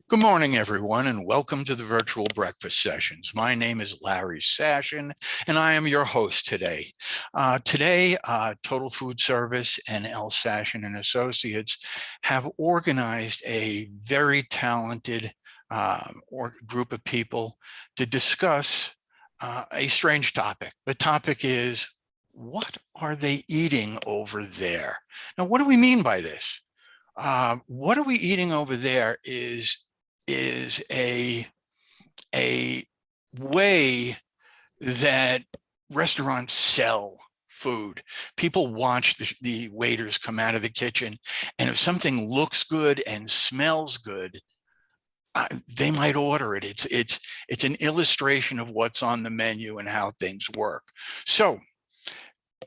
Good morning, everyone, and welcome to the virtual breakfast sessions. My name is Larry Sashin, and I am your host today. Total Food Service and L. Sashin and Associates have organized a very talented group of people to discuss a strange topic. The topic is, what are they eating over there? Now, what do we mean by this? What are we eating over there is a way that restaurants sell food. People watch the waiters come out of the kitchen, and if something looks good and smells good, they might order it. It's an illustration of what's on the menu and how things work. So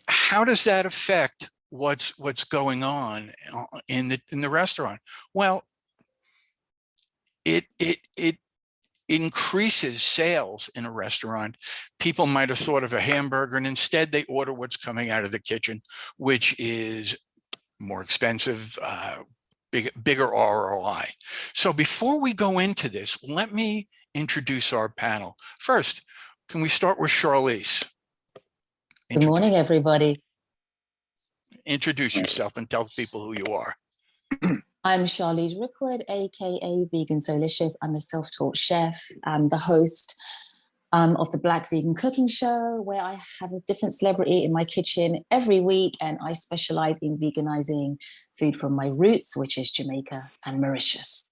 how does that affect what's going on in the restaurant? Well, it increases sales in a restaurant. People might have thought of a hamburger, and instead they order what's coming out of the kitchen, which is more expensive, bigger ROI. So before we go into this, let me introduce our panel. First, can we start with Charlize? Good morning, everybody. Introduce yourself and tell people who you are. I'm Charlize Rookwood, aka Vegan Solicious. I'm a self-taught chef. I'm the host of the Black Vegan Cooking Show, where I have a different celebrity in my kitchen every week, and I specialize in veganizing food from my roots, which is Jamaica and Mauritius.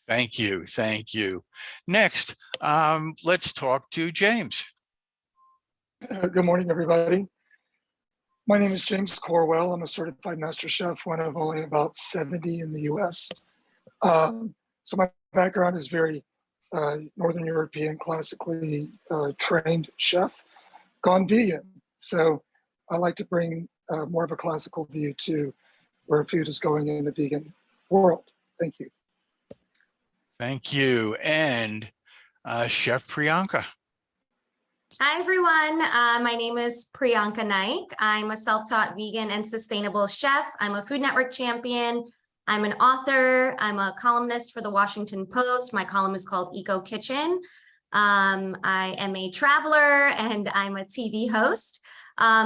Thank you. Next, let's talk to James. Good morning, everybody. My name is James Corwell. I'm a certified master chef, one of only about 70 in the US. So my background is very Northern European, classically trained chef, gone vegan. So I like to bring more of a classical view to where food is going in the vegan world. Thank you. Thank you. And Chef Priyanka. Hi, everyone. My name is Priyanka Naik. I'm a self-taught vegan and sustainable chef. I'm a Food Network champion. I'm an author. I'm a columnist for the Washington Post. My column is called Eco Kitchen. I am a traveler and I'm a TV host.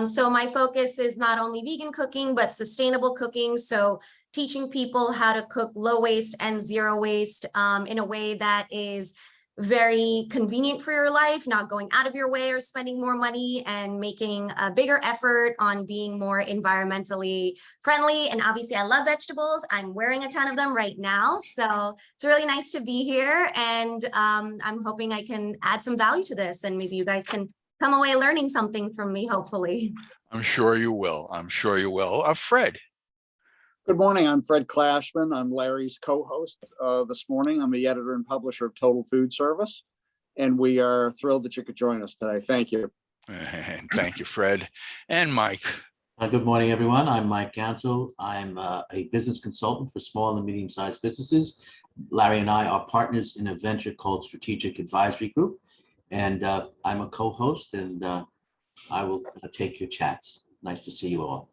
So my focus is not only vegan cooking, but sustainable cooking. So teaching people how to cook low waste and zero waste in a way that is very convenient for your life, not going out of your way or spending more money, and making a bigger effort on being more environmentally friendly. And obviously I love vegetables. I'm wearing a ton of them right now. So it's really nice to be here. And I'm hoping I can add some value to this, and maybe you guys can come away learning something from me, hopefully. I'm sure you will. Fred. Good morning. I'm Fred Clashman. I'm Larry's co-host this morning. I'm the editor and publisher of Total Food Service, and we are thrilled that you could join us today. Thank you. Thank you, Fred. And Mike. Good morning, everyone. I'm Mike Gansel. I'm a business consultant for small and medium-sized businesses. Larry and I are partners in a venture called Strategic Advisory Group, and I'm a co-host, and I will take your chats. Nice to see you all.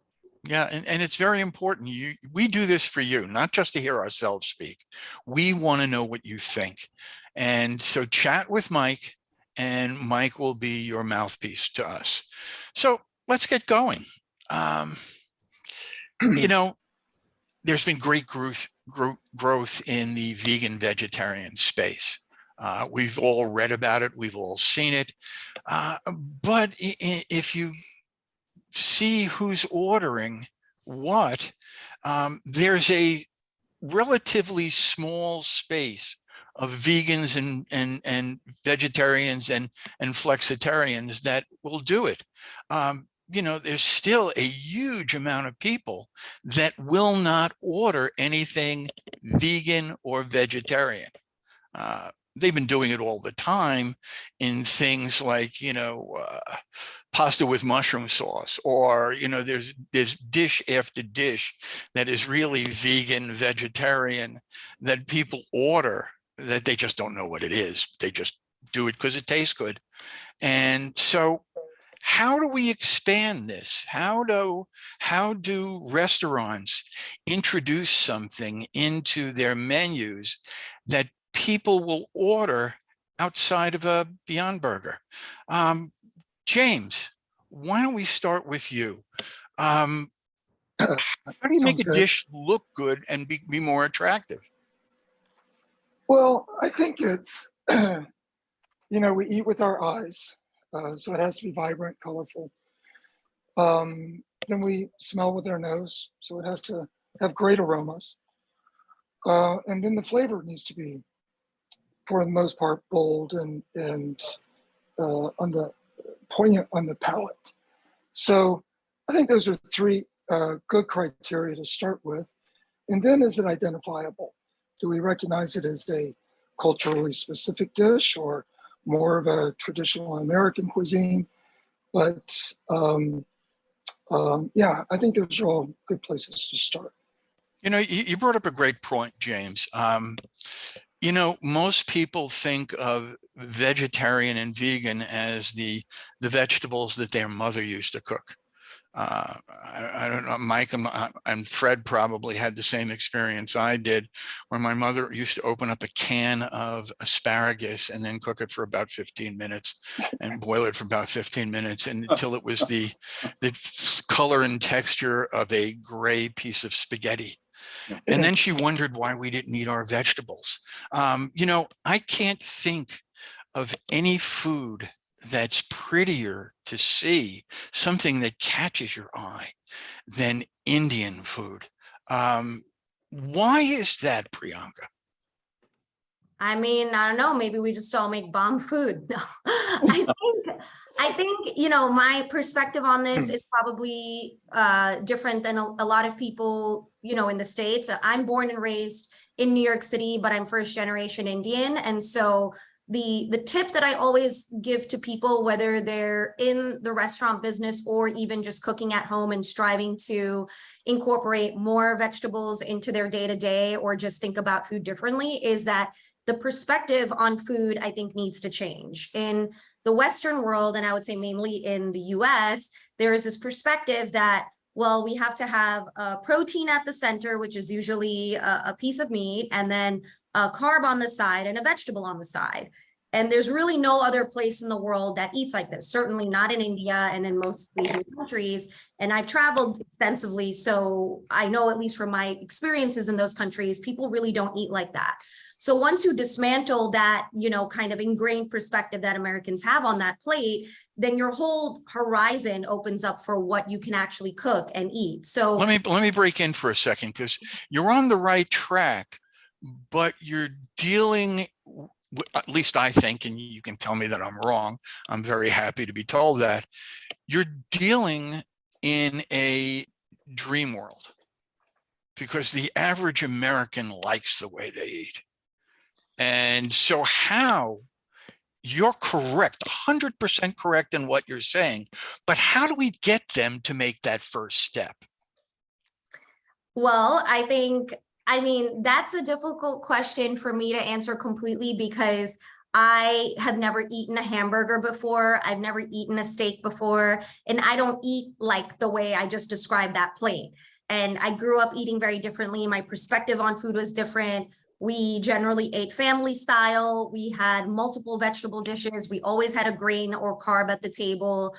Yeah, and it's very important. We do this for you, not just to hear ourselves speak. We want to know what you think. And so chat with Mike, and Mike will be your mouthpiece to us. So let's get going. You know, there's been great growth in the vegan vegetarian space. We've all read about it. We've all seen it. But if you see who's ordering what, there's a relatively small space of vegans and vegetarians and flexitarians that will do it. You know, there's still a huge amount of people that will not order anything vegan or vegetarian. They've been doing it all the time in things like, you know, pasta with mushroom sauce, or, you know, there's dish after dish that is really vegan, vegetarian, that people order that they just don't know what it is. They just do it because it tastes good. And so how do we expand this? How do restaurants introduce something into their menus that people will order outside of a Beyond Burger. James, why don't we start with you? How do you make Sounds a good. dish look good and be more attractive? Well, I think it's, we eat with our eyes, so it has to be vibrant, colorful. Then we smell with our nose, so it has to have great aromas. And then the flavor needs to be, for the most part, bold and on the poignant on the palate. So I think those are three good criteria to start with. And then, is it identifiable? Do we recognize it as a culturally specific dish or more of a traditional American cuisine? But yeah, I think those are all good places to start. You brought up a great point, James. Most people think of vegetarian and vegan as the vegetables that their mother used to cook. I don't know, Mike and Fred probably had the same experience I did, where my mother used to open up a can of asparagus and then cook it for about 15 minutes and boil it for about 15 minutes until it was the color and texture of a gray piece of spaghetti. And then she wondered why we didn't eat our vegetables. I can't think of any food that's prettier to see, something that catches your eye, than Indian food. Why is that, Priyanka? I mean, I don't know, maybe we just all make bomb food. No, I think, my perspective on this is probably different than a lot of people, in the States. I'm born and raised in New York City, but I'm first generation Indian. And so the tip that I always give to people, whether they're in the restaurant business or even just cooking at home and striving to incorporate more vegetables into their day-to-day or just think about food differently, is that the perspective on food, I think, needs to change. In the Western world, and I would say mainly in the US, there is this perspective that, well, we have to have a protein at the center, which is usually a piece of meat, and then a carb on the side and a vegetable on the side. And there's really no other place in the world that eats like this, certainly not in India and in most Asian countries. And I've traveled extensively, so I know, at least from my experiences in those countries, people really don't eat like that. So once you dismantle that, kind of ingrained perspective that Americans have on that plate, then your whole horizon opens up for what you can actually cook and eat. So let me break in for a second, because you're on the right track, but you're dealing, at least I think, and you can tell me that I'm wrong, I'm very happy to be told that, you're dealing in a dream world, because the average American likes the way they eat. And so you're correct, 100% correct in what you're saying, but how do we get them to make that first step? Well, I mean, that's a difficult question for me to answer completely, because I have never eaten a hamburger before. I've never eaten a steak before, and I don't eat like the way I just described that plate. And I grew up eating very differently. My perspective on food was different. We generally ate family style. We had multiple vegetable dishes. We always had a grain or carb at the table.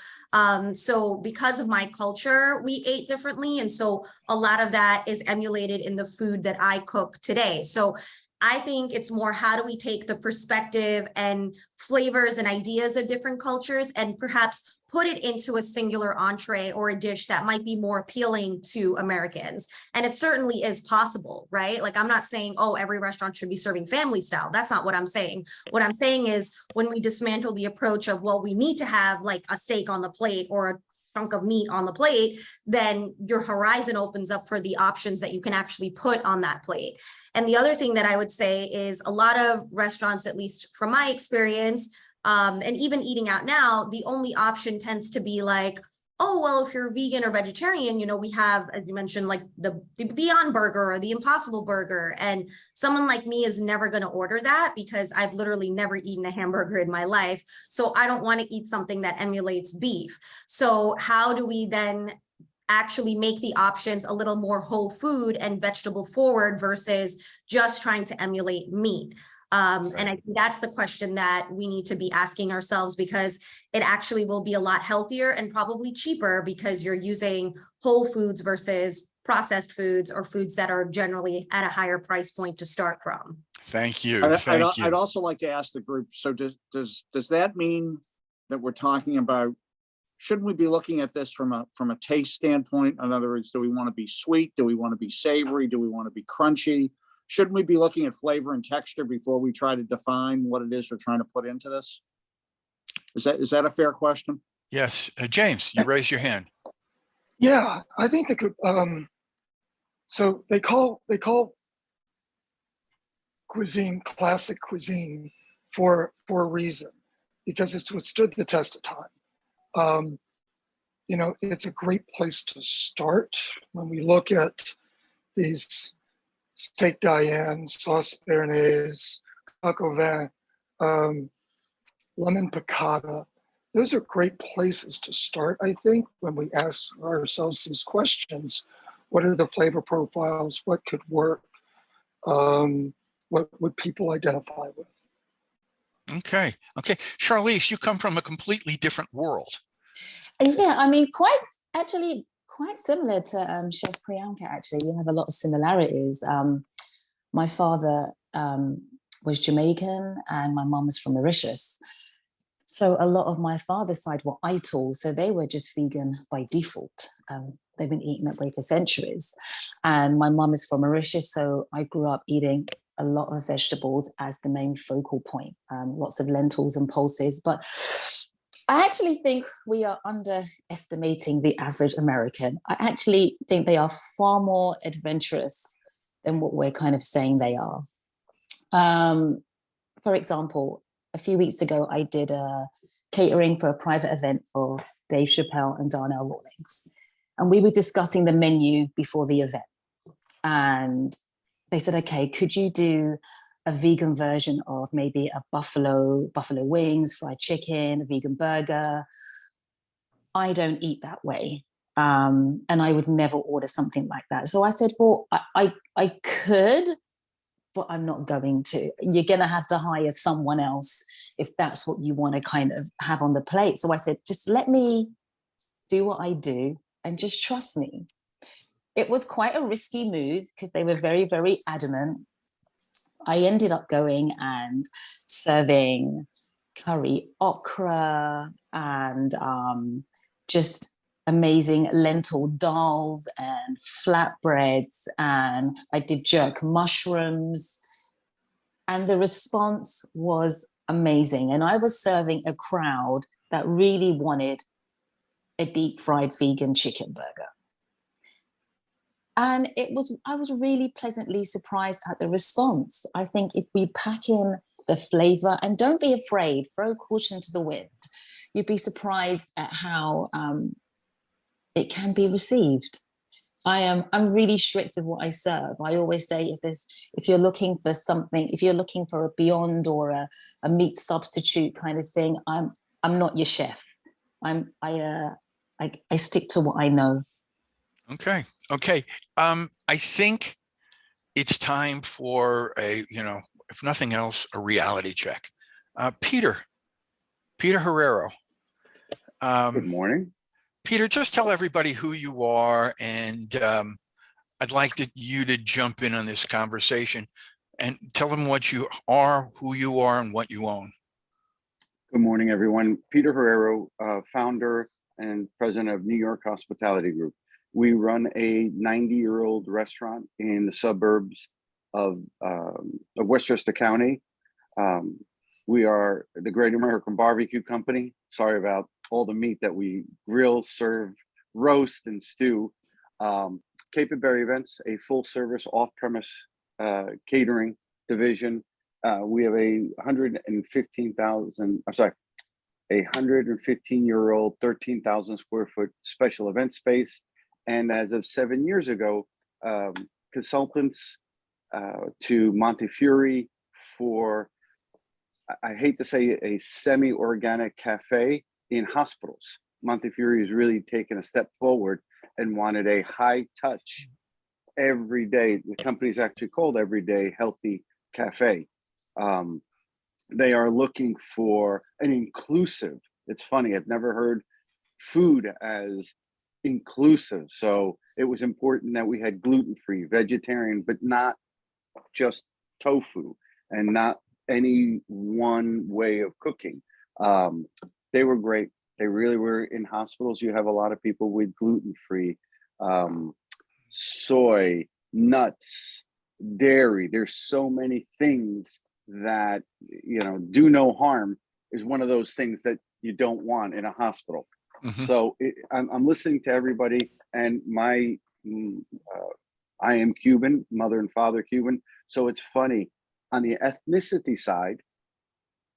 So because of my culture, we ate differently. And so a lot of that is emulated in the food that I cook today. So I think it's more, how do we take the perspective and flavors and ideas of different cultures and perhaps put it into a singular entree or a dish that might be more appealing to Americans. And it certainly is possible, right? Like, I'm not saying, oh, every restaurant should be serving family style. That's not what I'm saying. What I'm saying is, when we dismantle the approach of, well, we need to have like a steak on the plate or a chunk of meat on the plate, then your horizon opens up for the options that you can actually put on that plate. And the other thing that I would say is, a lot of restaurants, at least from my experience, and even eating out now, the only option tends to be like, oh, well, if you're vegan or vegetarian, we have, as you mentioned, like the Beyond Burger or the Impossible Burger. And someone like me is never going to order that, because I've literally never eaten a hamburger in my life. So I don't want to eat something that emulates beef. So how do we then actually make the options a little more whole food and vegetable forward versus just trying to emulate meat? And I think that's the question that we need to be asking ourselves, because it actually will be a lot healthier and probably cheaper because you're using whole foods versus processed foods or foods that are generally at a higher price point to start from. Thank you. Thank you. I'd also like to ask the group, so does that mean that we're talking about, shouldn't we be looking at this from a taste standpoint? In other words, do we want to be sweet? Do we want to be savory? Do we want to be crunchy? Shouldn't we be looking at flavor and texture before we try to define what it is we're trying to put into this? Is that a fair question? Yes. James, you raised your hand. Yeah, I think so they call cuisine classic cuisine for a reason, because it's withstood the test of time. It's a great place to start when we look at these steak Diane, sauce béarnaise, coq au vin, lemon piccata. Those are great places to start, I think, when we ask ourselves these questions. What are the flavor profiles? What could work? What would people identify with? Okay. Charlize, you come from a completely different world. Yeah, I mean, quite similar to Chef Priyanka, actually. You have a lot of similarities. My father was Jamaican and my mom was from Mauritius. So a lot of my father's side were Ital, so they were just vegan by default. They've been eating that way for centuries. And my mom is from Mauritius, so I grew up eating a lot of vegetables as the main focal point, lots of lentils and pulses. But I actually think we are underestimating the average American. I actually think they are far more adventurous than what we're kind of saying they are. For example, a few weeks ago, I did a catering for a private event for Dave Chappelle and Darnell Rawlings. And we were discussing the menu before the event. And they said, okay, could you do a vegan version of maybe a buffalo wings, fried chicken, a vegan burger? I don't eat that way. And I would never order something like that. So I said, well, I could, but I'm not going to. You're going to have to hire someone else if that's what you want to kind of have on the plate. So I said, just let me do what I do and just trust me. It was quite a risky move because they were very, very adamant. I ended up going and serving curry okra and just amazing lentil dals and flatbreads, and I did jerk mushrooms, and the response was amazing. And I was serving a crowd that really wanted a deep fried vegan chicken burger. And I was really pleasantly surprised at the response. I think if we pack in the flavor, and don't be afraid, throw caution to the wind, you'd be surprised at how it can be received. I'm really strict with what I serve. I always say if you're looking for something, if you're looking for a Beyond or a meat substitute kind of thing, I'm not your chef. I stick to what I know. Okay. I think it's time for if nothing else, a reality check. Peter Herrero. Good morning. Peter, just tell everybody who you are, and I'd like you to jump in on this conversation and tell them what you are, who you are, and what you own. Good morning, everyone. Peter Herrero, founder and president of New York Hospitality Group. We run a 90-year-old restaurant in the suburbs of Westchester County. We are the Great American Barbecue Company. Sorry about all the meat that we grill, serve, roast, and stew. Cape and Berry Events, a full-service off-premise catering division. We have a 115-year-old, 13,000 square foot special event space. And as of 7 years ago, consultants to Montefiore for, I hate to say, a semi-organic cafe in hospitals. Montefiore has really taken a step forward and wanted a high touch, everyday, the company's actually called Everyday Healthy Cafe. They are looking for an inclusive. It's funny, I've never heard food as inclusive. So it was important that we had gluten-free, vegetarian, but not just tofu and not any one way of cooking. They were great. They really were. In hospitals, you have a lot of people with gluten-free, soy, nuts, dairy. There's so many things that, you know, do no harm is one of those things that you don't want in a hospital. So I'm listening to everybody, and I am Cuban, mother and father Cuban. So it's funny, on the ethnicity side,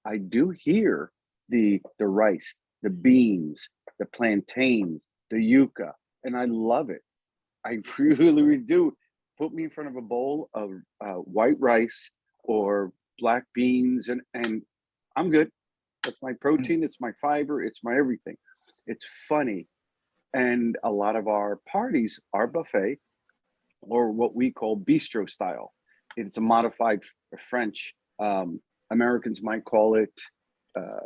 I do hear the rice, the beans, the plantains, the yuca, and I love it. I really do. Put me in front of a bowl of white rice or black beans, and I'm good. That's my protein, it's my fiber, it's my everything. It's funny. And a lot of our parties are buffet, or what we call bistro style. It's a modified French. Americans might call it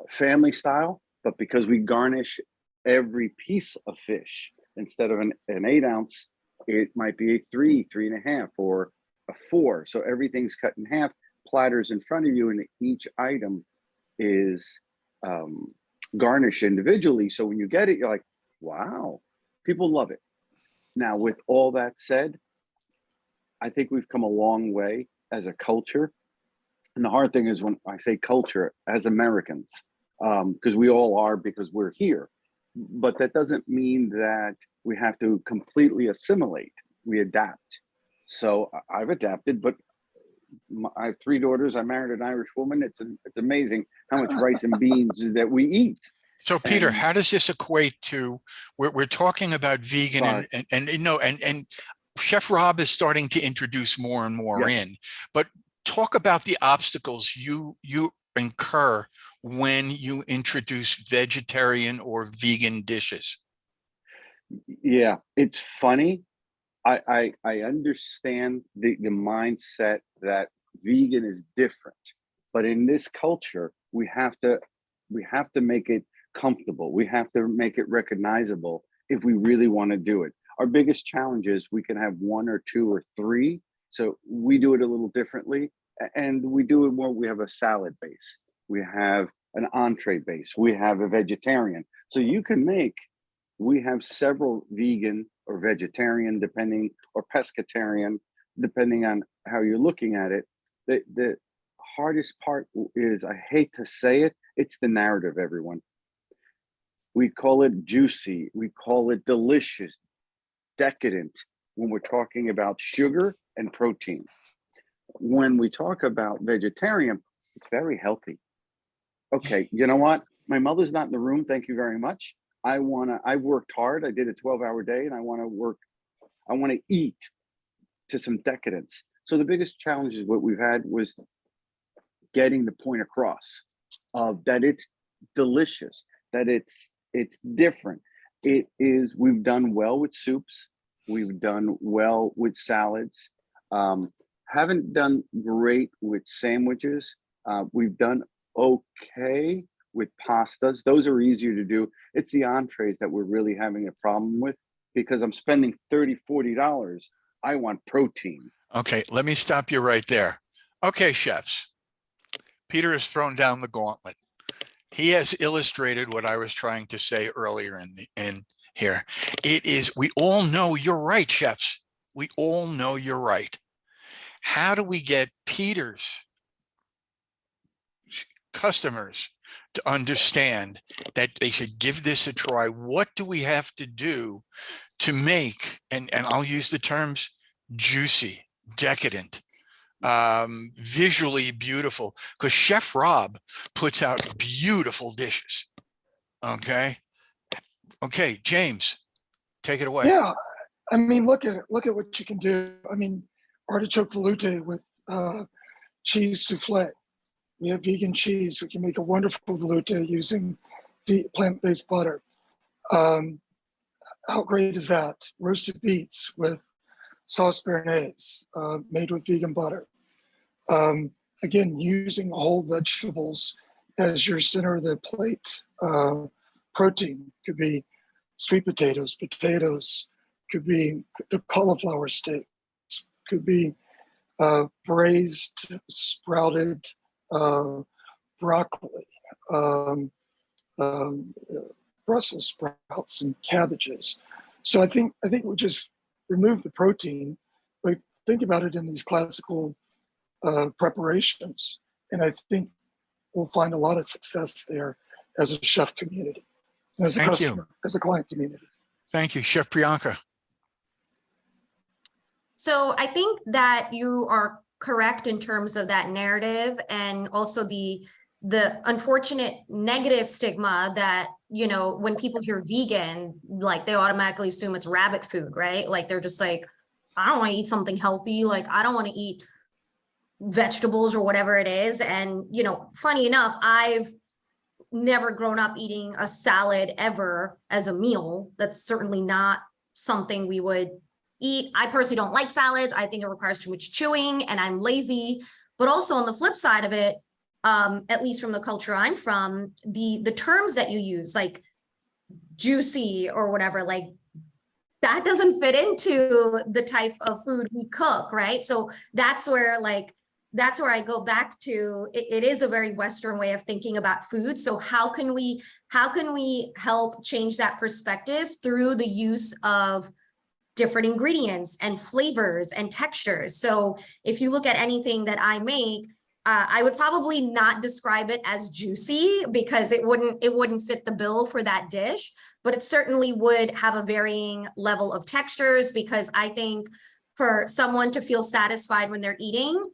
family style, but because we garnish every piece of fish, instead of an 8-ounce, it might be a 3.5, or a 4. So everything's cut in half, platters in front of you, and each item is garnished individually. So when you get it, you're like, wow, people love it. Now, with all that said, I think we've come a long way as a culture. And the hard thing is when I say culture, as Americans, because we all are, because we're here. But that doesn't mean that we have to completely assimilate. We adapt. So I've adapted, but I have 3 daughters. I married an Irish woman. It's amazing how much rice and beans that we eat. So Peter, And how does this equate to, we're talking about vegan and you know, and Chef Rob is starting to introduce more and more in, but talk about the obstacles you incur when you introduce vegetarian or vegan dishes. Yeah, it's funny. I understand the mindset that vegan is different, but in this culture, we have to make it comfortable. We have to make it recognizable if we really want to do it. Our biggest challenge is we can have 1 or 2 or 3. So we do it a little differently, and we do it more. We have a salad base. We have an entree base. We have a vegetarian. So you can make, we have several vegan or vegetarian, depending, or pescatarian, depending on how you're looking at it. The hardest part is, I hate to say it, it's the narrative, everyone. We call it juicy. We call it delicious, decadent, when we're talking about sugar and protein. When we talk about vegetarian, it's very healthy. Okay, you know what? My mother's not in the room. Thank you very much. I've worked hard. I did a 12-hour day, and I want to eat to some decadence. So the biggest challenge is what we've had was getting the point across of that it's delicious, that it's different. It is, we've done well with soups. We've done well with salads. Haven't done great with sandwiches. We've done okay with pastas. Those are easier to do. It's the entrees that we're really having a problem with, because I'm spending $30, $40. I want protein. Okay, let me stop you right there. Okay, chefs, Peter has thrown down the gauntlet. He has illustrated what I was trying to say earlier in here. It is, we all know you're right, chefs. We all know you're right. How do we get Peter's customers to understand that they should give this a try? What do we have to do to make, and I'll use the terms juicy, decadent, visually beautiful, because Chef Rob puts out beautiful dishes. Okay, James, take it away. Yeah, I mean, look at what you can do. I mean, artichoke veloute with cheese souffle. We have vegan cheese. We can make a wonderful veloute using plant-based butter. How great is that? Roasted beets with sauce béarnaise made with vegan butter. again, using whole vegetables as your center of the plate. Protein could be sweet potatoes, could be the cauliflower steaks, could be braised, sprouted broccoli, um, um, Brussels sprouts, and cabbages. So I think we just remove the protein, but think about it in these classical preparations, and I think we'll find a lot of success there as a chef community, and as a Thank you. customer, as a client community. Thank you, Chef Priyanka. So I think that you are correct in terms of that narrative, and also the unfortunate negative stigma that, you know, when people hear vegan, like they automatically assume it's rabbit food, right? Like they're just like, I don't want to eat something healthy. Like I don't want to eat vegetables or whatever it is. And, you know, funny enough, I've never grown up eating a salad ever as a meal. That's certainly not something we would eat. I personally don't like salads. I think it requires too much chewing and I'm lazy. But also on the flip side of it, at least from the culture I'm from, the terms that you use, like juicy or whatever, like that doesn't fit into the type of food we cook, right? So that's where I go back to, it is a very Western way of thinking about food. So how can we help change that perspective through the use of different ingredients and flavors and textures? So if you look at anything that I make, I would probably not describe it as juicy because it wouldn't fit the bill for that dish, but it certainly would have a varying level of textures, because I think for someone to feel satisfied when they're eating,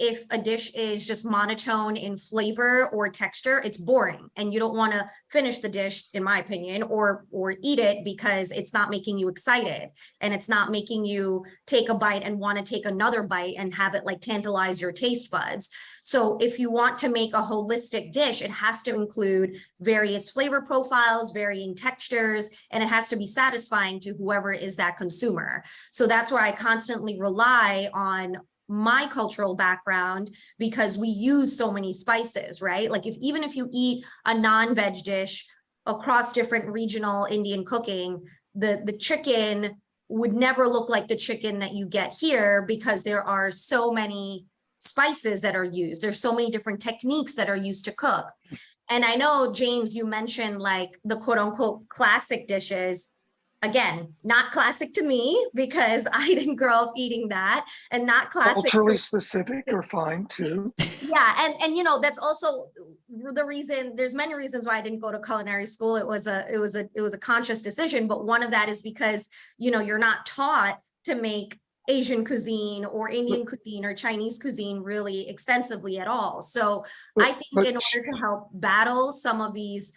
if a dish is just monotone in flavor or texture, it's boring and you don't want to finish the dish, in my opinion, or eat it because it's not making you excited and it's not making you take a bite and want to take another bite and have it like tantalize your taste buds. So if you want to make a holistic dish, it has to include various flavor profiles, varying textures, and it has to be satisfying to whoever is that consumer. So that's where I constantly rely on my cultural background, because we use so many spices, right? Like even if you eat a non-veg dish across different regional Indian cooking, the chicken would never look like the chicken that you get here, because there are so many spices that are used. There's so many different techniques that are used to cook. And I know, James, you mentioned like the quote unquote classic dishes. Again, not classic to me because I didn't grow up eating that, and not classic. Culturally specific are fine too. Yeah, and you know, that's also the reason. There's many reasons why I didn't go to culinary school. It was a conscious decision, but one of that is because, you know, you're not taught to make Asian cuisine or Indian cuisine or Chinese cuisine really extensively at all. So I think in order to help battle some of these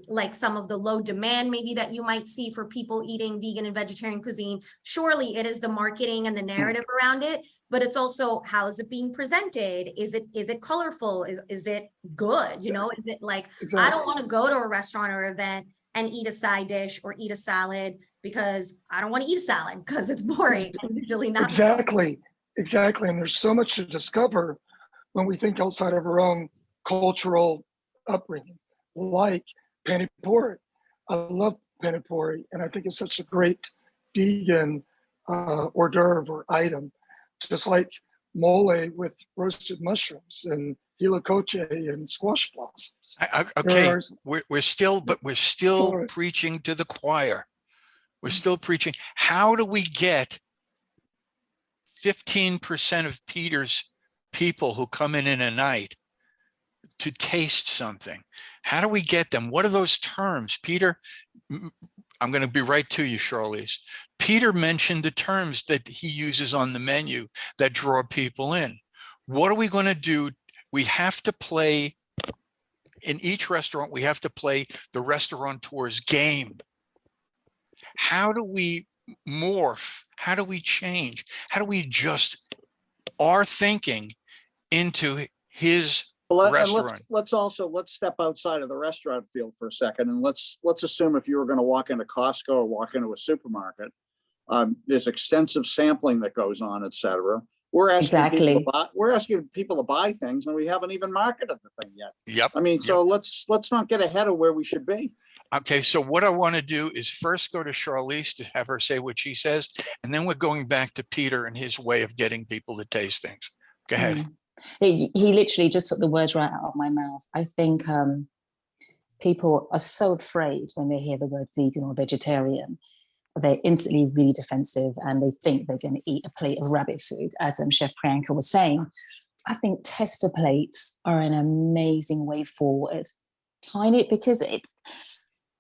like some of the low demand maybe that you might see for people eating vegan and vegetarian cuisine, surely it is the marketing and the narrative around it, but it's also, how is it being presented? Is it colorful? Is it good? You know, is it like, I don't want to go to a restaurant or event and eat a side dish or eat a salad because I don't want to eat a salad because it's boring. And usually not. Exactly. And there's so much to discover when we think outside of our own cultural upbringing, like pani puri. I love pani puri, and I think it's such a great vegan hors d'oeuvre or item, just like mole with roasted mushrooms and helicoche and squash blossoms. Okay, we're still preaching to the choir. We're still preaching. How do we get 15% of Peter's people who come in a night to taste something? How do we get them? What are those terms? Peter, I'm going to be right to you, Charlize. Peter mentioned the terms that he uses on the menu that draw people in. What are we going to do? We have to play, in each restaurant, we have to play the restaurateur's game. How do we morph? How do we change? How do we adjust our thinking into his restaurant? Let's step outside of the restaurant field for a second, and let's assume if you were going to walk into Costco or walk into a supermarket, there's extensive sampling that goes on, et cetera. we're asking people to Exactly. buy, things and we haven't even marketed the thing yet. Yep. I mean, so let's not get ahead of where we should be. Okay, so what I want to do is first go to Charlize to have her say what she says, and then we're going back to Peter and his way of getting people to taste things. Go ahead. He literally just took the words right out of my mouth. I think people are so afraid when they hear the word vegan or vegetarian. They're instantly really defensive and they think they're going to eat a plate of rabbit food, as Chef Priyanka was saying. I think tester plates are an amazing way forward. Tiny, because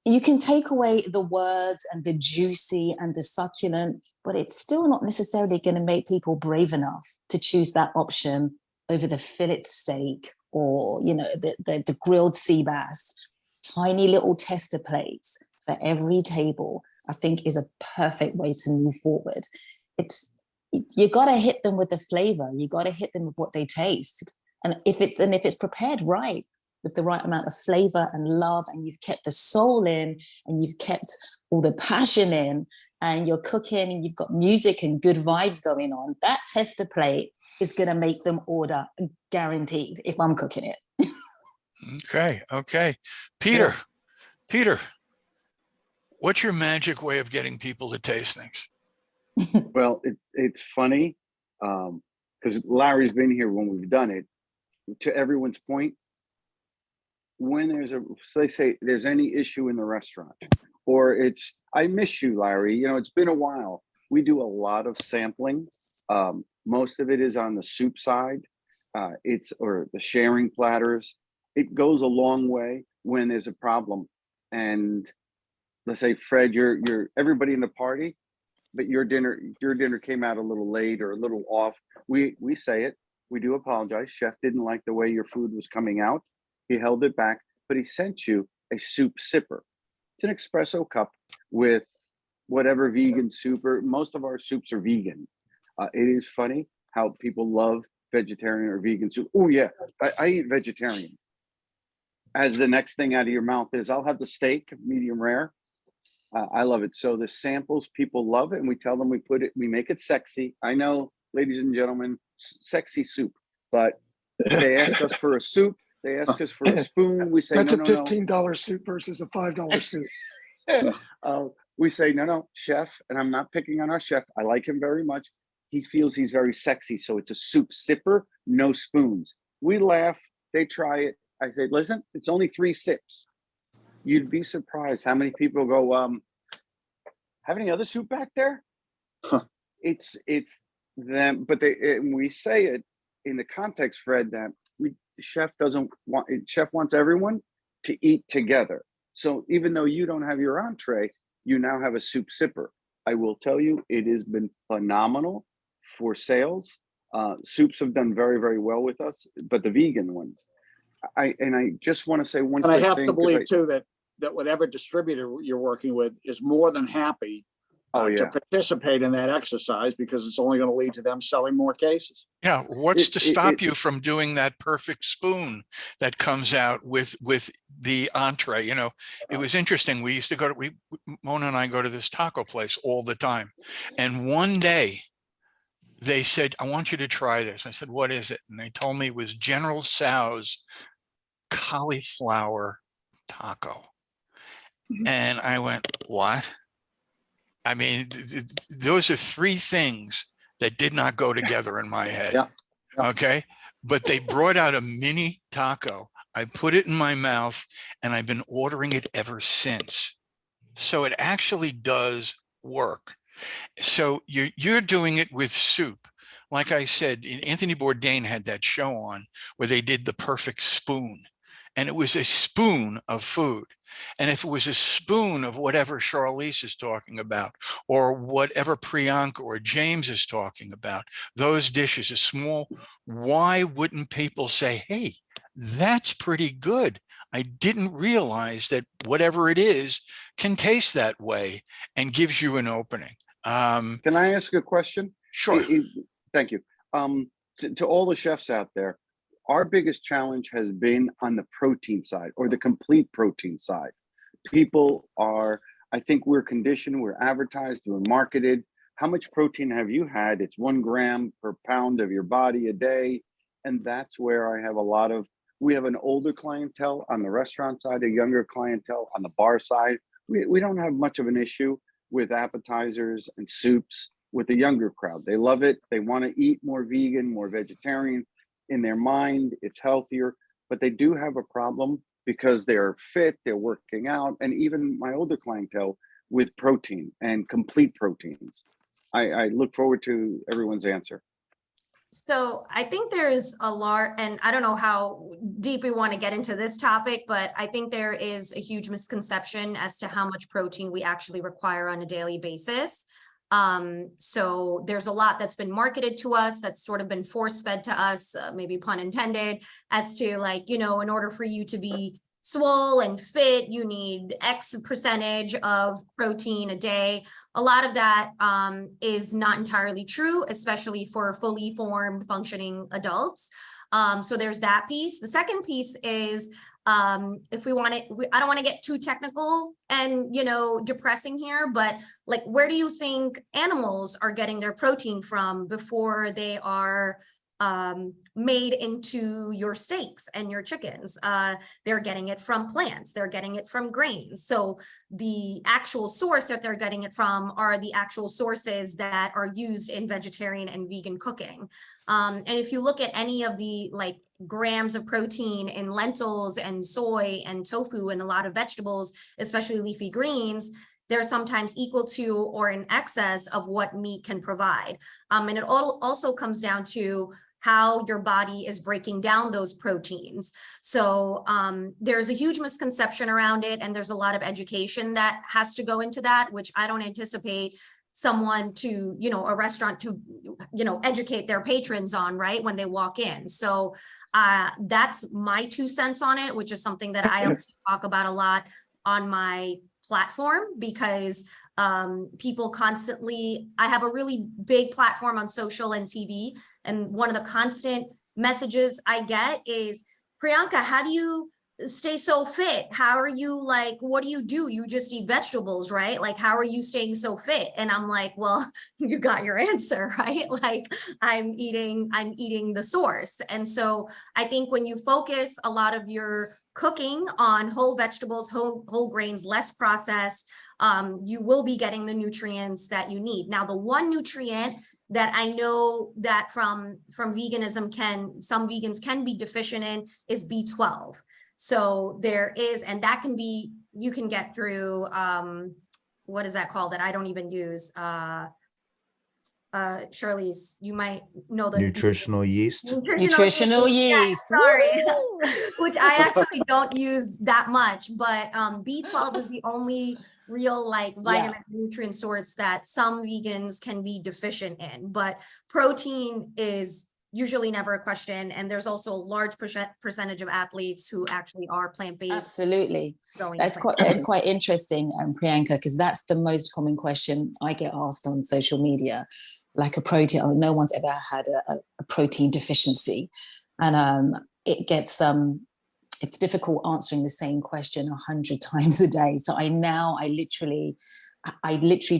you can take away the words and the juicy and the succulent, but it's still not necessarily going to make people brave enough to choose that option over the fillet steak or, you know, the grilled sea bass. Tiny little tester plates for every table, I think, is a perfect way to move forward. You got to hit them with the flavor. You got to hit them with what they taste. And if it's prepared right, with the right amount of flavor and love, and you've kept the soul in, and you've kept all the passion in, and you're cooking and you've got music and good vibes going on, that tester plate is going to make them order, guaranteed, if I'm cooking it. Okay. Peter, what's your magic way of getting people to taste things? Well, it's funny because Larry's been here when we've done it. To everyone's point, when they say there's any issue in the restaurant, or I miss you, Larry, you know, it's been a while. We do a lot of sampling. Most of it is on the soup side, or the sharing platters. It goes a long way when there's a problem. And let's say, Fred, you're everybody in the party, but your dinner came out a little late or a little off. We say it. We do apologize. Chef didn't like the way your food was coming out. He held it back, but he sent you a soup sipper. It's an espresso cup with whatever vegan soup, or most of our soups are vegan. It is funny how people love vegetarian or vegan soup. Oh yeah, I eat vegetarian. As the next thing out of your mouth is, I'll have the steak, medium rare. I love it. So the samples, people love it, and we tell them we make it sexy. I know, ladies and gentlemen, sexy soup, but they ask us for a soup. They ask us for a spoon. We say, That's no. a $15 soup versus a $5 soup. We say, no, chef, and I'm not picking on our chef. I like him very much. He feels he's very sexy. So it's a soup sipper, no spoons. We laugh. They try it. I say, listen, it's only 3 sips. You'd be surprised how many people go, have any other soup back there? It's them, but we say it in the context, Fred, that chef wants everyone to eat together. So even though you don't have your entree, you now have a soup sipper. I will tell you, it has been phenomenal for sales. Soups have done very, very well with us, but the vegan ones. I just want to say one And quick I have thing, to believe too that whatever distributor you're working with is more than happy to participate in that exercise, because it's only going to lead to them selling more cases. Yeah, what's to stop you from doing that perfect spoon that comes out with the entree? You know, it was interesting. We used to Mona and I go to this taco place all the time. And one day they said, I want you to try this. I said, what is it? And they told me it was General Tso's cauliflower taco. And I went, what? I mean, those are 3 things that did not go together in my head. Yeah. Okay. But they brought out a mini taco. I put it in my mouth and I've been ordering it ever since. So it actually does work. So you're doing it with soup. Like I said, Anthony Bourdain had that show on where they did the perfect spoon, and it was a spoon of food. And if it was a spoon of whatever Charlize is talking about, or whatever Priyanka or James is talking about, those dishes are small. Why wouldn't people say, hey, that's pretty good? I didn't realize that whatever it is can taste that way, and gives you an opening. Can I ask a question? Sure. Thank you. To all the chefs out there, our biggest challenge has been on the protein side, or the complete protein side. People I think we're conditioned, we're advertised, we're marketed. how much protein have you had? It's 1 gram per pound of your body a day. And that's where I have we have an older clientele on the restaurant side, a younger clientele on the bar side. We don't have much of an issue with appetizers and soups with the younger crowd. They love it. They want to eat more vegan, more vegetarian. In their mind, it's healthier, but they do have a problem because they're fit, they're working out, and even my older clientele with protein and complete proteins. I look forward to everyone's answer. So I think there's a lot, and I don't know how deep we want to get into this topic, but I think there is a huge misconception as to how much protein we actually require on a daily basis. So there's a lot that's been marketed to us, that's sort of been force-fed to us, maybe pun intended, as to like, in order for you to be swole and fit, you need X percentage of protein a day. A lot of that is not entirely true, especially for fully formed functioning adults. So there's that piece. The second piece is, if we want it, I don't want to get too technical and, depressing here, but like, where do you think animals are getting their protein from before they are made into your steaks and your chickens? They're getting it from plants, they're getting it from grains. So the actual source that they're getting it from are the actual sources that are used in vegetarian and vegan cooking. And if you look at any of the like grams of protein in lentils and soy and tofu and a lot of vegetables, especially leafy greens, they're sometimes equal to or in excess of what meat can provide. And it also comes down to how your body is breaking down those proteins. So there's a huge misconception around it, and there's a lot of education that has to go into that, which I don't anticipate someone to, a restaurant to, educate their patrons on, right, when they walk in. So that's my 2 cents on it, which is something that I also talk about a lot on my platform, because people constantly, I have a really big platform on social and TV, and one of the constant messages I get is, Priyanka, how do you stay so fit? How are you, like, what do? You just eat vegetables, right? Like, how are you staying so fit? And I'm like, well, you got your answer, right? Like, I'm eating the source. And so I think when you focus a lot of your cooking on whole vegetables, whole grains, less processed, you will be getting the nutrients that you need. Now, the one nutrient that I know that from veganism some vegans can be deficient in is B12. So there is, and that can be, you can get through, what is that called that I don't even use? Shirley's, you might know the Nutritional yeast. Nutritional yeast. Sorry, which I actually don't use that much, but B12 is the only real like vitamin nutrient source that some vegans can be deficient in. But protein is usually never a question, and there's also a large percentage of athletes who actually are plant-based. Absolutely. That's quite interesting, Priyanka, because that's the most common question I get asked on social media. Like a protein, no one's ever had a protein deficiency, and it gets it's difficult answering the same question 100 times a day. So I literally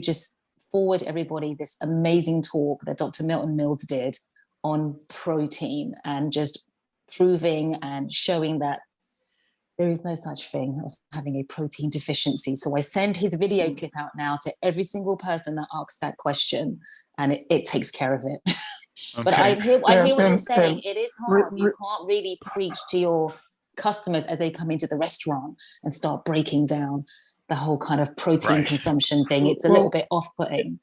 just forward everybody this amazing talk that Dr. Milton Mills did on protein, and just proving and showing that there is no such thing as having a protein deficiency. So I send his video clip out now to every single person that asks that question, and it takes care of it. Okay. But I hear what you're saying. It is hard. You can't really preach to your customers as they come into the restaurant and start breaking down the whole kind of protein consumption thing. It's a little bit off-putting.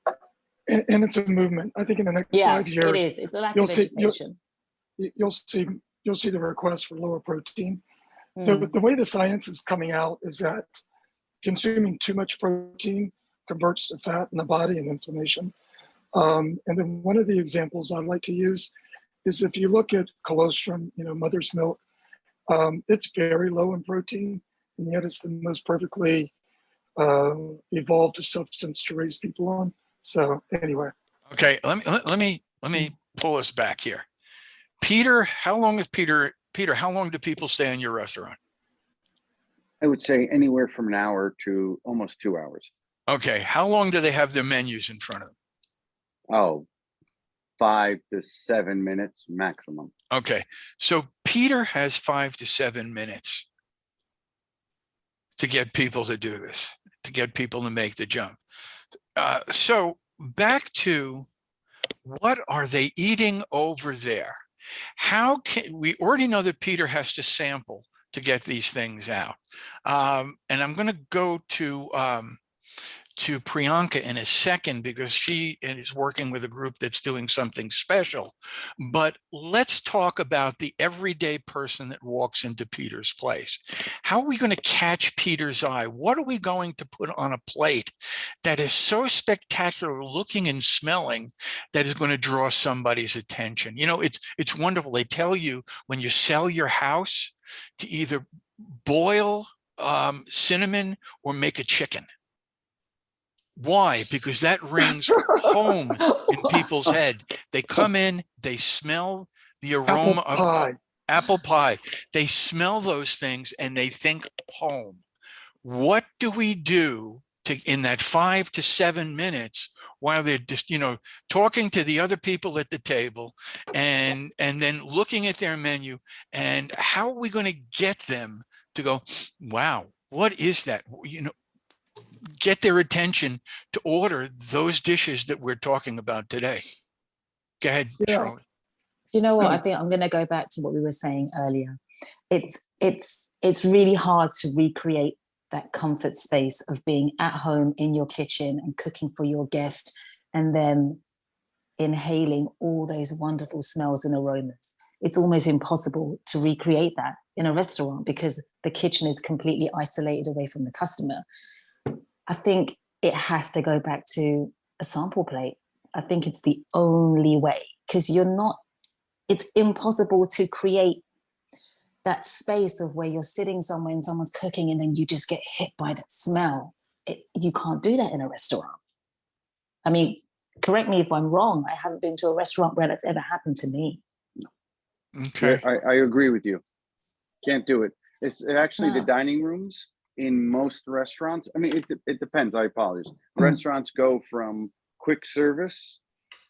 And it's a movement. I think in the next 5 years, it is. It's a lack of education. You'll see the request for lower protein. The way the science is coming out is that consuming too much protein converts to fat in the body and inflammation. And then one of the examples I like to use is if you look at colostrum, mother's milk, it's very low in protein, and yet it's the most perfectly evolved substance to raise people on. So anyway. Okay, let me pull us back here. Peter, how long do people stay in your restaurant? I would say anywhere from an hour to almost 2 hours. Okay, how long do they have their menus in front of them? Oh, 5 to 7 minutes maximum. Okay, so Peter has 5 to 7 minutes to get people to do this, to get people to make the jump. So back to, what are they eating over there? How can we already know that Peter has to sample to get these things out? And I'm going to go to Priyanka in a second, because she is working with a group that's doing something special. But let's talk about the everyday person that walks into Peter's place. How are we going to catch Peter's eye? What are we going to put on a plate that is so spectacular looking and smelling that is going to draw somebody's attention? You know, it's wonderful. They tell you when you sell your house to either boil cinnamon or make a chicken. Why? Because that rings home in people's head. They come in, they smell the aroma of apple pie. They smell those things and they think home. What do we do to, in that 5 to 7 minutes, while they're just, talking to the other people at the table and then looking at their menu, and how are we going to get them to go, wow, what is that? Get their attention to order those dishes that we're talking about today. Go ahead, Charlotte. You know what? I think I'm going to go back to what we were saying earlier. It's really hard to recreate that comfort space of being at home in your kitchen and cooking for your guest, and then inhaling all those wonderful smells and aromas. It's almost impossible to recreate that in a restaurant because the kitchen is completely isolated away from the customer. I think it has to go back to a sample plate. I think it's the only way, because it's impossible to create that space of where you're sitting somewhere and someone's cooking and then you just get hit by that smell. You can't do that in a restaurant. I mean, correct me if I'm wrong. I haven't been to a restaurant where that's ever happened to me. Okay. I agree with you. Can't do it. It's actually the dining rooms in most restaurants. I mean, it depends. I apologize. Restaurants go from quick service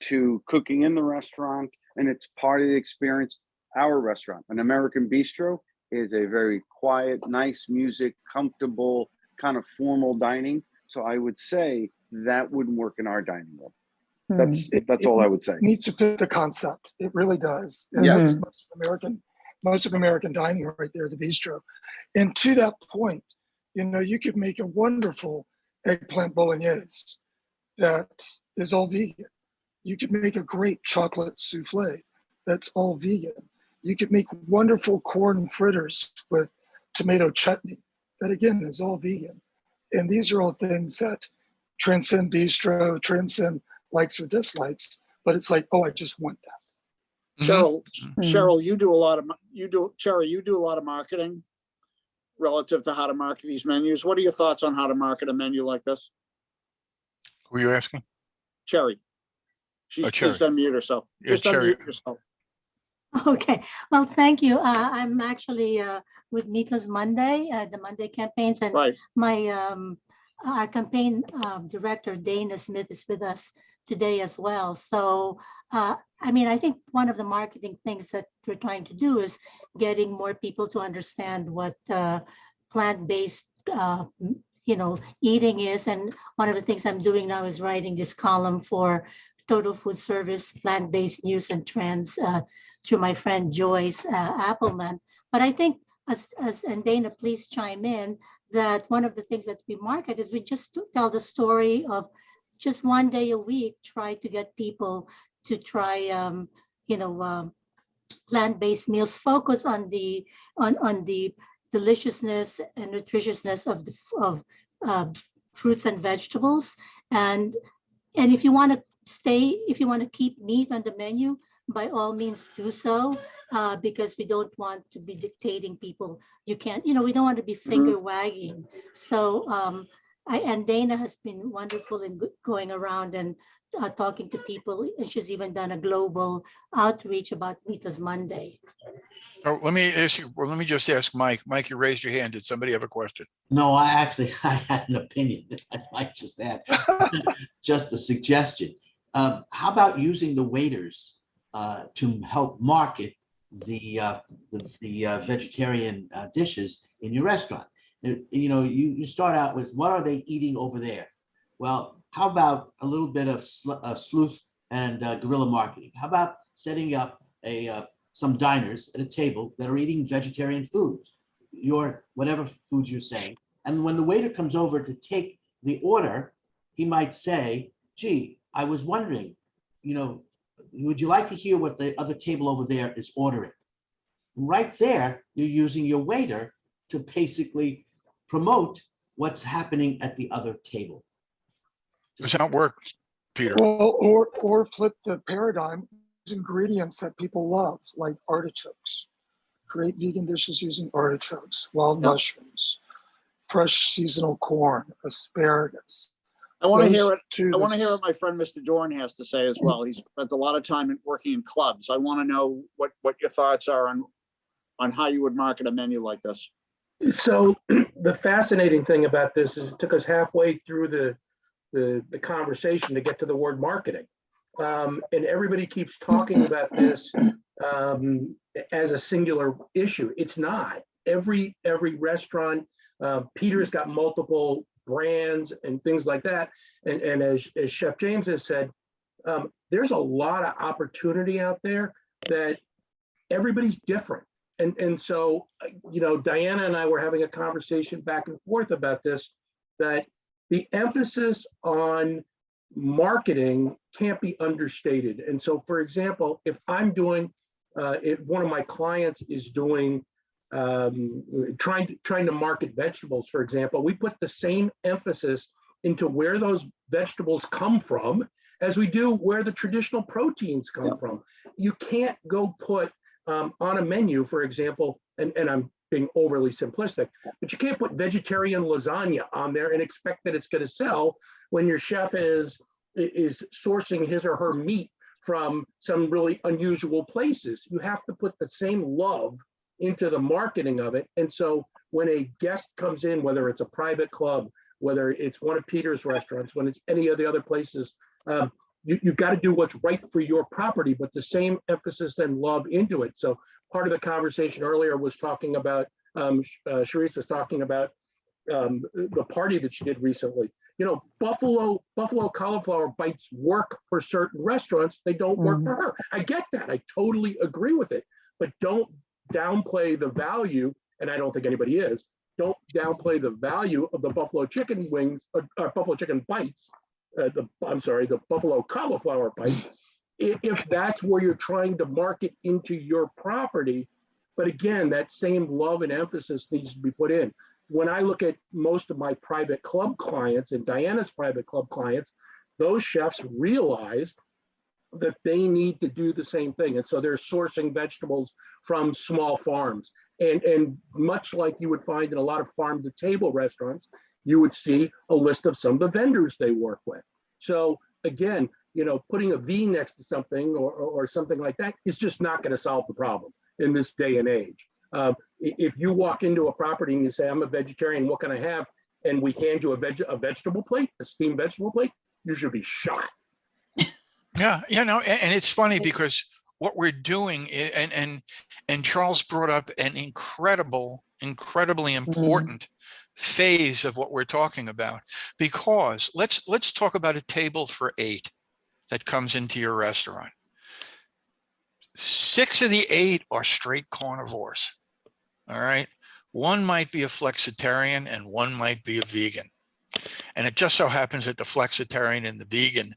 to cooking in the restaurant, and it's part of the experience. Our restaurant, an American Bistro, is a very quiet, nice music, comfortable, kind of formal dining. So I would say that wouldn't work in our dining room. That's all I would say. It needs to fit the concept. It really does. And Yes. that's most of American dining right there, the bistro. And to that point, you could make a wonderful eggplant bolognese that is all vegan. You could make a great chocolate souffle that's all vegan. You could make wonderful corn fritters with tomato chutney that, again, is all vegan. And these are all things that transcend bistro, transcend likes or dislikes, but it's like, oh, I just want that. Cheryl, you do a lot of marketing relative to how to market these menus. What are your thoughts on how to market a menu like this? Who are you asking? Cherry. She's Cherry. Just unmute herself. Yeah, Just Cherry. unmute yourself. Okay, well, thank you. I'm actually with Meatless Monday, the Monday campaigns, and Right. Our campaign director, Dana Smith, is with us today as well. So, I think one of the marketing things that we're trying to do is getting more people to understand what plant-based, eating is. And one of the things I'm doing now is writing this column for Total Food Service, plant-based news and trends through my friend Joyce Appleman. But I think, and Dana, please chime in, that one of the things that we market is we just tell the story of just one day a week, try to get people to try, plant-based meals, focus on the deliciousness and nutritiousness of fruits and vegetables. And if you want to keep meat on the menu, by all means do so, because we don't want to be dictating people. You can't, we don't want to be finger wagging. So and Dana has been wonderful in going around and talking to people. And she's even done a global outreach about Meatless Monday. Oh, let me just ask Mike. Mike, you raised your hand. Did somebody have a question? No, I had an opinion that I might just add, just a suggestion. How about using the waiters to help market the vegetarian dishes in your restaurant? You know, you start out with, what are they eating over there? Well, how about a little bit of sleuth and guerrilla marketing? How about setting up some diners at a table that are eating vegetarian foods, your whatever foods you're saying, and when the waiter comes over to take the order, he might say, "Gee, I was wondering, you know, would you like to hear what the other table over there is ordering?" Right there, you're using your waiter to basically promote what's happening at the other table. Does that work, Peter? Well, or flip the paradigm, ingredients that people love, like artichokes. Create vegan dishes using artichokes, wild mushrooms, fresh seasonal corn, asparagus. I want to hear Those it. two- I want to hear what my friend Mr. Dorn has to say as well. He's spent a lot of time working in clubs. I want to know what your thoughts are on how you would market a menu like this. So the fascinating thing about this is it took us halfway through the conversation to get to the word marketing. And everybody keeps talking about this as a singular issue. It's not. Every restaurant, Peter's got multiple brands and things like that. And as Chef James has said, there's a lot of opportunity out there that everybody's different. And so, you know, Diana and I were having a conversation back and forth about this, that the emphasis on marketing can't be understated. And so, for example, if I'm doing, if one of my clients is doing, trying to market vegetables, for example, we put the same emphasis into where those vegetables come from as we do where the traditional proteins come from. You can't go put on a menu, for example, and I'm being overly simplistic, but you can't put vegetarian lasagna on there and expect that it's going to sell when your chef is sourcing his or her meat from some really unusual places. You have to put the same love into the marketing of it. And so when a guest comes in, whether it's a private club, whether it's one of Peter's restaurants, when it's any of the other places, you've got to do what's right for your property, but the same emphasis and love into it. So part of the conversation earlier was talking about, Sharice was talking about the party that she did recently. You know, buffalo cauliflower bites work for certain restaurants. They don't work for her. I get that. I totally agree with it. But don't downplay the value, and I don't think anybody is, don't downplay the value of the buffalo chicken wings, or buffalo chicken bites, the buffalo cauliflower bites, if that's where you're trying to market into your property. But again, that same love and emphasis needs to be put in. When I look at most of my private club clients and Diana's private club clients, those chefs realize that they need to do the same thing. And so they're sourcing vegetables from small farms. And much like you would find in a lot of farm to table restaurants, you would see a list of some of the vendors they work with. So again, you know, putting a V next to something or something like that is just not going to solve the problem in this day and age. If you walk into a property and you say, I'm a vegetarian, what can I have? And we hand you a vegetable plate, a steamed vegetable plate, you should be shot. Yeah, you know, and it's funny because what we're doing and Charles brought up an incredibly important phase of what we're talking about, because let's talk about a table for 8 that comes into your restaurant. 6 of the 8 are straight carnivores. All right. One might be a flexitarian and one might be a vegan. And it just so happens that the flexitarian and the vegan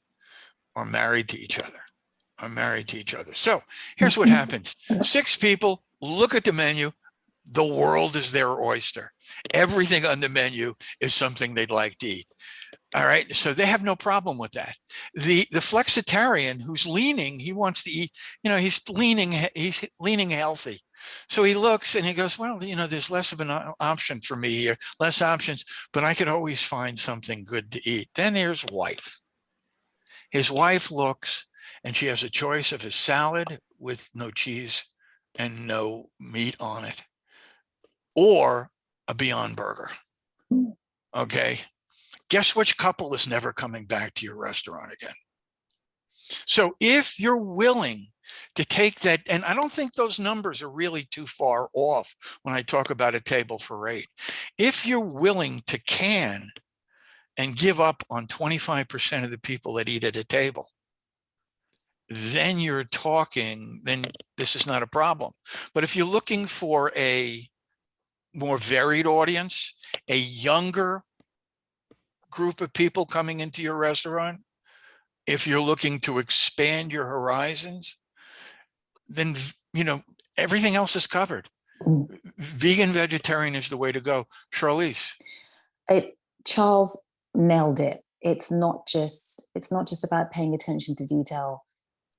are married to each other. So here's what happens. 6 people look at the menu. The world is their oyster. Everything on the menu is something they'd like to eat. All right. So they have no problem with that. The flexitarian who's leaning, he wants to eat, you know, he's leaning healthy. So he looks and he goes, well, you know, there's less of an option for me here, less options, but I could always find something good to eat. Then there's wife. His wife looks and she has a choice of a salad with no cheese and no meat on it, or a Beyond Burger. Okay. Guess which couple is never coming back to your restaurant again? So if you're willing to take that, and I don't think those numbers are really too far off when I talk about a table for 8. If you're willing to can and give up on 25% of the people that eat at a table, then you're talking, then this is not a problem. But if you're looking for a more varied audience, a younger group of people coming into your restaurant, if you're looking to expand your horizons, then, everything else is covered. Vegan, vegetarian is the way to go. Charlize. Charles nailed it. It's not just about paying attention to detail,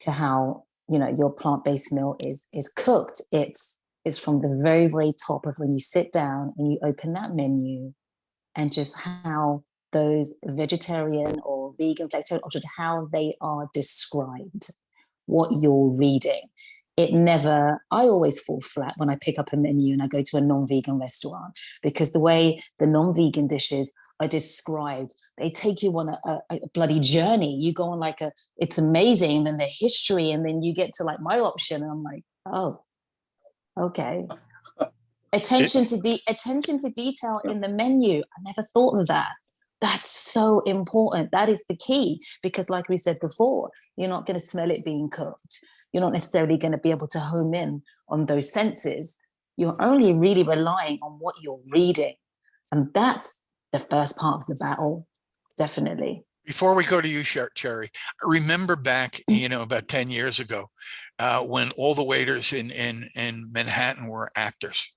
to how, your plant-based meal is cooked. It's from the very, very top of when you sit down and you open that menu, and just how those vegetarian or vegan, flexitarian options, how they are described, what you're reading. I always fall flat when I pick up a menu and I go to a non-vegan restaurant, because the way the non-vegan dishes are described, they take you on a bloody journey. You go on it's amazing, and then the history, and then you get to my option, and I'm like, oh, okay. Attention to detail in the menu. I never thought of that. That's so important. That is the key, because like we said before, you're not going to smell it being cooked. You're not necessarily going to be able to home in on those senses. You're only really relying on what you're reading. And that's the first part of the battle, definitely. Before we go to you, Cherry, I remember back, about 10 years ago, when all the waiters in Manhattan were actors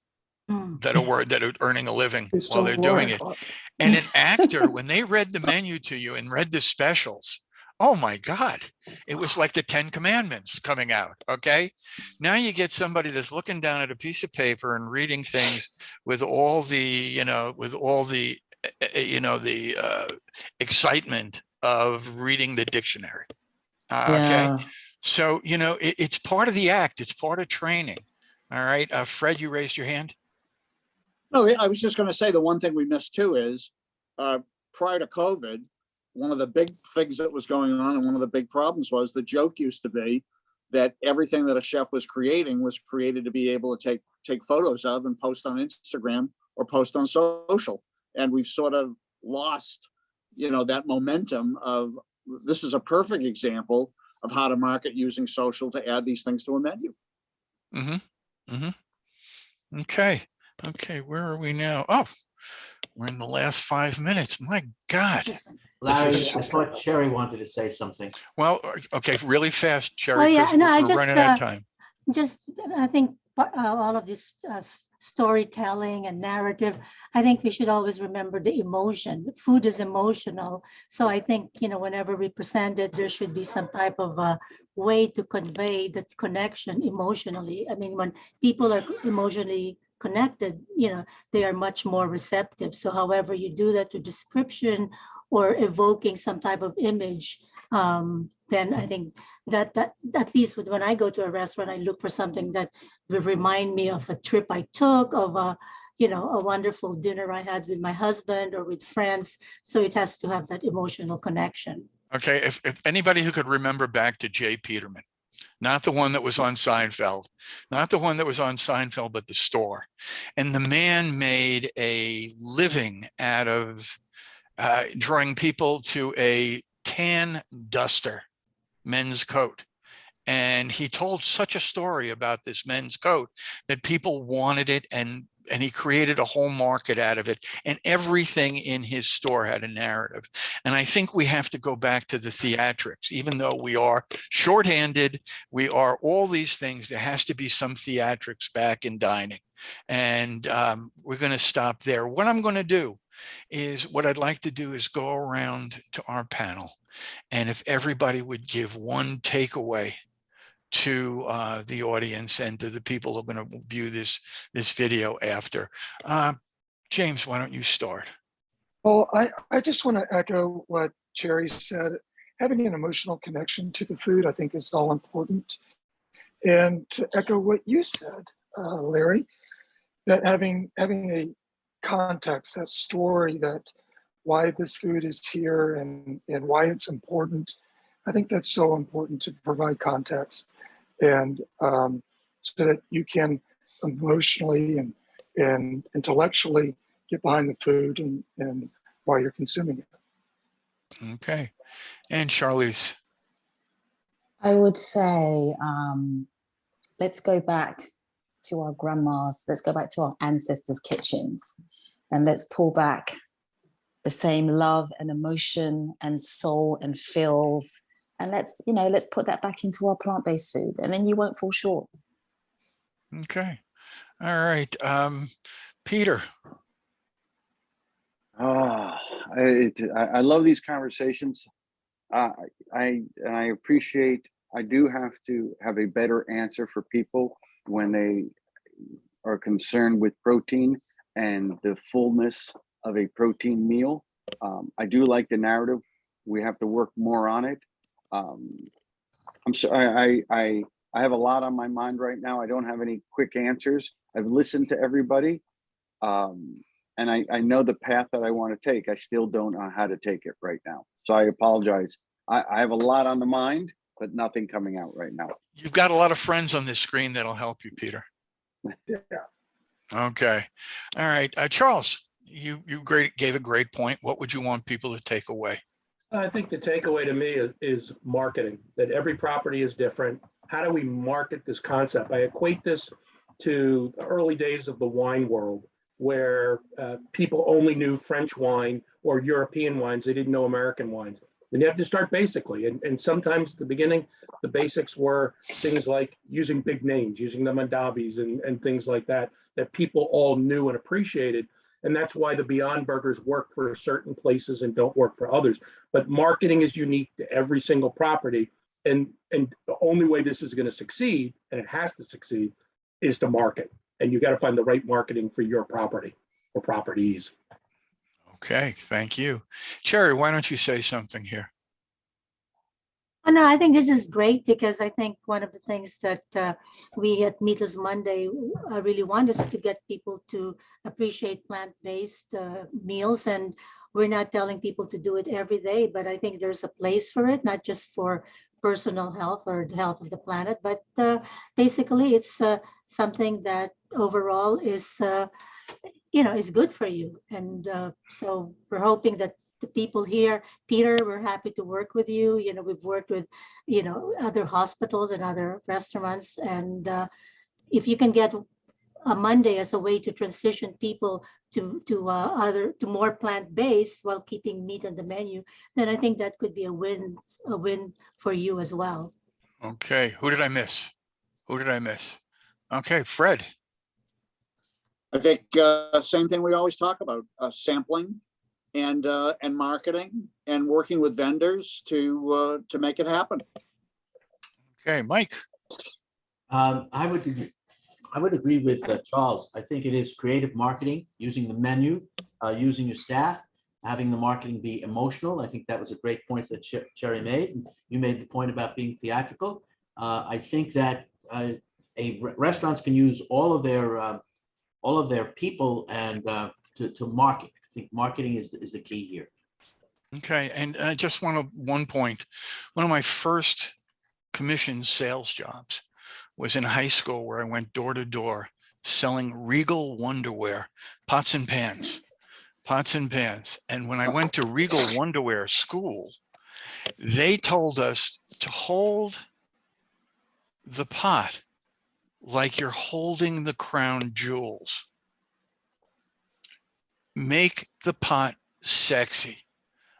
that are earning a living while they're doing it. And an actor, when they read the menu to you and read the specials, oh my God, it was like the 10 Commandments coming out. Okay. Now you get somebody that's looking down at a piece of paper and reading things with all the, excitement of reading the dictionary. Okay. So, it's part of the act. It's part of training. All right. Fred, you raised your hand. No, I was just going to say the one thing we missed too is prior to COVID, one of the big things that was going on and one of the big problems was the joke used to be that everything that a chef was created to be able to take photos of and post on Instagram or post on social. And we've sort of lost, that momentum of, this is a perfect example of how to market using social to add these things to a menu. Mm-hmm. Mm-hmm. Okay. Where are we now? Oh, we're in the last 5 minutes. My God. Larry, I thought Cherry wanted to say something. Well, okay, really fast, Cherry. Oh yeah, no, we're running out of time. I think all of this storytelling and narrative, I think we should always remember the emotion. Food is emotional. So I think, whenever we present it, there should be some type of way to convey that connection emotionally. I mean, when people are emotionally connected, they are much more receptive. So however you do that through description or evoking some type of image, then I think that at least when I go to a restaurant, I look for something that will remind me of a trip I took, of a wonderful dinner I had with my husband or with friends. So it has to have that emotional connection. Okay, if anybody who could remember back to Jay Peterman, not the one that was on Seinfeld, but the store. And the man made a living out of drawing people to a tan duster men's coat. And he told such a story about this men's coat that people wanted it, and he created a whole market out of it. And everything in his store had a narrative. And I think we have to go back to the theatrics. Even though we are shorthanded, we are all these things, there has to be some theatrics back in dining. And we're going to stop there. What I'd like to do is go around to our panel. And if everybody would give one takeaway to the audience and to the people who are going to view this video after. James, why don't you start? Well, I just want to echo what Cherry said. Having an emotional connection to the food, I think, is all important. And to echo what you said, Larry, that having a context, that story, that why this food is here and why it's important, I think that's so important to provide context, and so that you can emotionally and intellectually get behind the food and while you're consuming it. Okay. And Charlize. I would say, let's go back to our grandmas, let's go back to our ancestors' kitchens, and let's pull back the same love and emotion and soul and feels, and let's put that back into our plant-based food, and then you won't fall short. Okay. All right. Peter. I love these conversations. I appreciate. I do have to have a better answer for people when they are concerned with protein and the fullness of a protein meal. I do like the narrative. We have to work more on it. I'm sorry. I have a lot on my mind right now. I don't have any quick answers. I've listened to everybody. And I know the path that I want to take. I still don't know how to take it right now. So I apologize. I have a lot on the mind, but nothing coming out right now. You've got a lot of friends on this screen that'll help you, Peter. Yeah. Okay. All right. Charles, you gave a great point. What would you want people to take away? I think the takeaway to me is marketing, that every property is different. How do we market this concept? I equate this to the early days of the wine world, where people only knew French wine or European wines. They didn't know American wines. And you have to start basically. And sometimes at the beginning, the basics were things like using big names, using the Mandabis and things like that people all knew and appreciated. And that's why the Beyond Burgers work for certain places and don't work for others. But marketing is unique to every single property. And the only way this is going to succeed, and it has to succeed, is to market. And you got to find the right marketing for your property or properties. Okay, thank you. Cherry, why don't you say something here? Oh, no, I think this is great, because I think one of the things that we at Meat is Monday really want is to get people to appreciate plant-based meals. And we're not telling people to do it every day, but I think there's a place for it, not just for personal health or the health of the planet, but basically it's something that overall is is good for you. And so we're hoping that the people here, Peter, we're happy to work with you. We've worked with other hospitals and other restaurants, and if you can get a Monday as a way to transition people to more plant-based while keeping meat on the menu, then I think that could be a win for you as well. Okay, who did I miss? Okay, Fred. I think same thing we always talk about, sampling and marketing and working with vendors to make it happen. Okay, Mike. I would agree with Charles. I think it is creative marketing, using the menu, using your staff, having the marketing be emotional. I think that was a great point that Cherry made. And you made the point about being theatrical. I think that restaurants can use all of their people and to market. I think marketing is the key here. Okay, and I just want one point. One of my first commissioned sales jobs was in high school, where I went door to door selling Regal Wonderware, pots and pans. And when I went to Regal Wonderware school, they told us to hold the pot like you're holding the crown jewels. Make the pot sexy.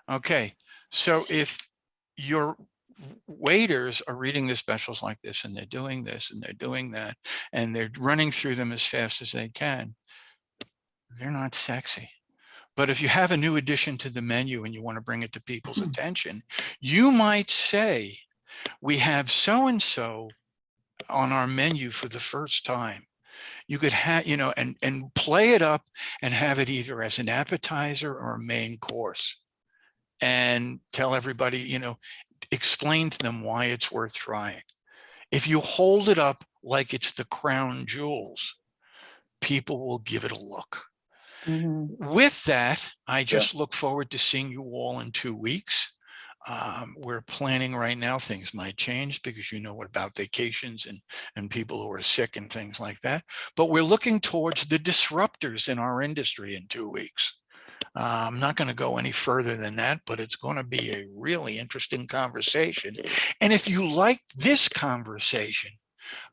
Okay, so if your waiters are reading the specials like this, and they're doing this and they're doing that, and they're running through them as fast as they can, they're not sexy. But if you have a new addition to the menu and you want to bring it to people's attention, you might say, we have so-and-so on our menu for the first time. You could have, and play it up and have it either as an appetizer or a main course, and tell everybody, explain to them why it's worth trying. If you hold it up like it's the crown jewels, people will give it a look. Mm-hmm. With that, I just look forward to seeing you all in 2 weeks. We're planning right now, things might change because you know what about vacations and people who are sick and things like that. But we're looking towards the disruptors in our industry in 2 weeks. I'm not going to go any further than that, but it's going to be a really interesting conversation. And if you like this conversation,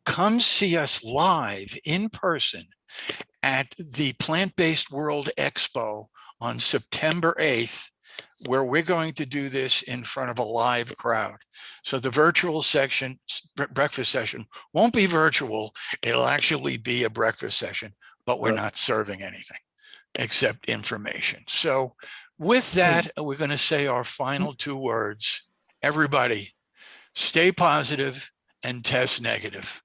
come see us live in person at the Plant-Based World Expo on September 8th, where we're going to do this in front of a live crowd. So the virtual section, breakfast session, won't be virtual. It'll actually be a breakfast session, but we're not serving anything except information. So with that, we're going to say our final 2 words. Everybody, stay positive and test negative.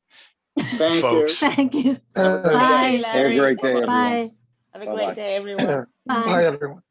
Thank you. Folks. Thank you. Have a great Bye. day. Have a great day, everyone. Bye. Have a Bye-bye. great day, everyone. Bye, everyone.